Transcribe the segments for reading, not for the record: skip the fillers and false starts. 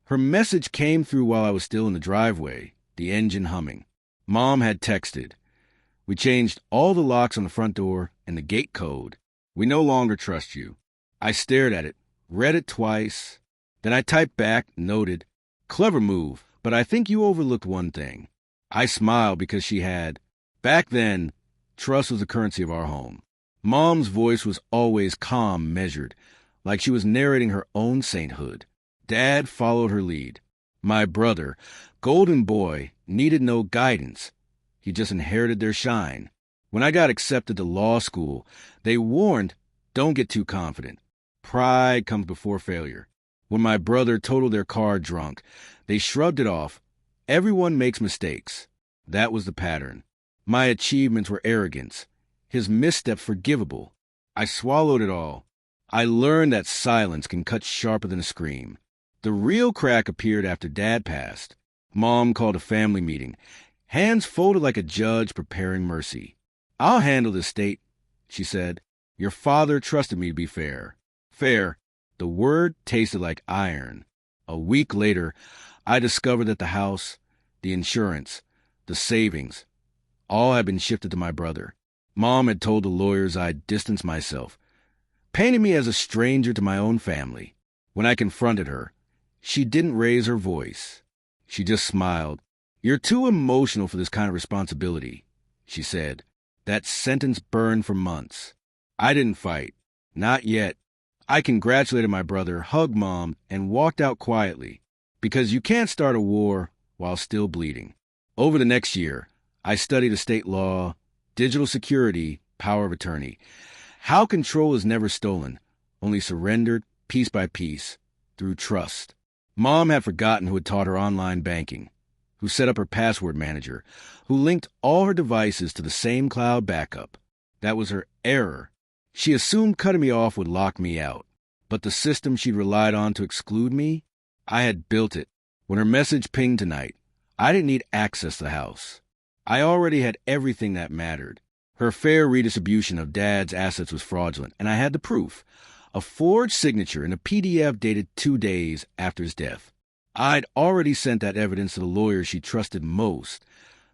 Her message came through while I was still in the driveway, the engine humming. Mom had texted. We changed all the locks on the front door and the gate code. We no longer trust you. I stared at it, read it twice. Then I typed back, noted, clever move, but I think you overlooked one thing. I smiled because she had. Back then, trust was the currency of our home. Mom's voice was always calm, measured, like she was narrating her own sainthood. Dad followed her lead. My brother, golden boy, needed no guidance. He just inherited their shine. When I got accepted to law school, they warned, don't get too confident. Pride comes before failure. When my brother totaled their car drunk, they shrugged it off. Everyone makes mistakes. That was the pattern. My achievements were arrogance. His missteps forgivable. I swallowed it all. I learned that silence can cut sharper than a scream. The real crack appeared after Dad passed. Mom called a family meeting, hands folded like a judge preparing mercy. I'll handle this state, she said. Your father trusted me to be fair. Fair. The word tasted like iron. A week later, I discovered that the house, the insurance, the savings, all had been shifted to my brother. Mom had told the lawyers I'd distanced myself, painted me as a stranger to my own family. When I confronted her, she didn't raise her voice. She just smiled. You're too emotional for this kind of responsibility, she said. That sentence burned for months. I didn't fight. Not yet. I congratulated my brother, hugged Mom, and walked out quietly, because you can't start a war while still bleeding. Over the next year, I studied estate law, digital security, power of attorney. How control is never stolen, only surrendered piece by piece through trust. Mom had forgotten who had taught her online banking, who set up her password manager, who linked all her devices to the same cloud backup. That was her error. She assumed cutting me off would lock me out. But the system she'd relied on to exclude me, I had built it. When her message pinged tonight, I didn't need access to the house. I already had everything that mattered. Her fair redistribution of Dad's assets was fraudulent, and I had the proof. A forged signature in a PDF dated 2 days after his death. I'd already sent that evidence to the lawyer she trusted most,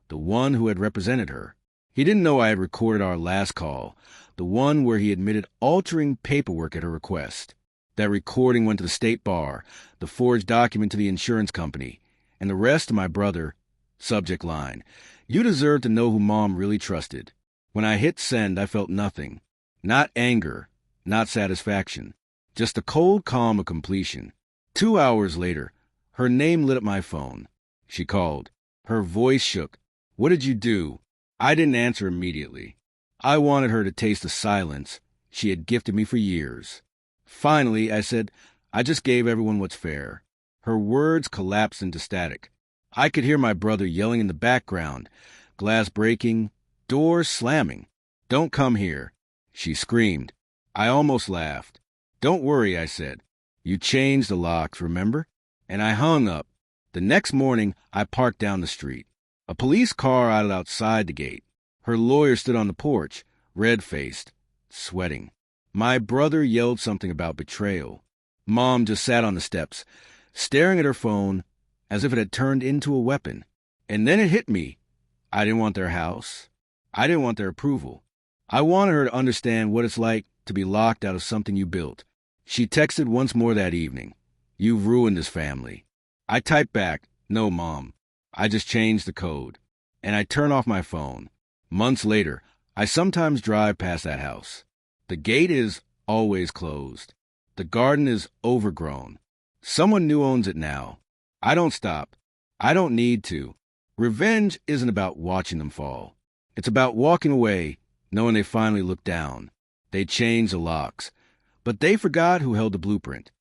the one who had represented her. He didn't know I had recorded our last call, the one where he admitted altering paperwork at her request. That recording went to the state bar, the forged document to the insurance company, and the rest to my brother. Subject line: you deserve to know who Mom really trusted. When I hit send, I felt nothing. Not anger, not satisfaction. Just the cold calm of completion. 2 hours later, her name lit up my phone. She called. Her voice shook. What did you do? I didn't answer immediately. I wanted her to taste the silence she had gifted me for years. Finally, I said, I just gave everyone what's fair. Her words collapsed into static. I could hear my brother yelling in the background, glass breaking, doors slamming. Don't come here, she screamed. I almost laughed. Don't worry, I said. You changed the locks, remember? And I hung up. The next morning, I parked down the street. A police car idled outside the gate. Her lawyer stood on the porch, red-faced, sweating. My brother yelled something about betrayal. Mom just sat on the steps, staring at her phone as if it had turned into a weapon. And then it hit me. I didn't want their house. I didn't want their approval. I wanted her to understand what it's like to be locked out of something you built. She texted once more that evening. You've ruined this family. I typed back, no, Mom. I just changed the code. And I turned off my phone. Months later, I sometimes drive past that house. The gate is always closed. The garden is overgrown. Someone new owns it now. I don't stop. I don't need to. Revenge isn't about watching them fall. It's about walking away, knowing they finally looked down. They changed the locks. But they forgot who held the blueprint.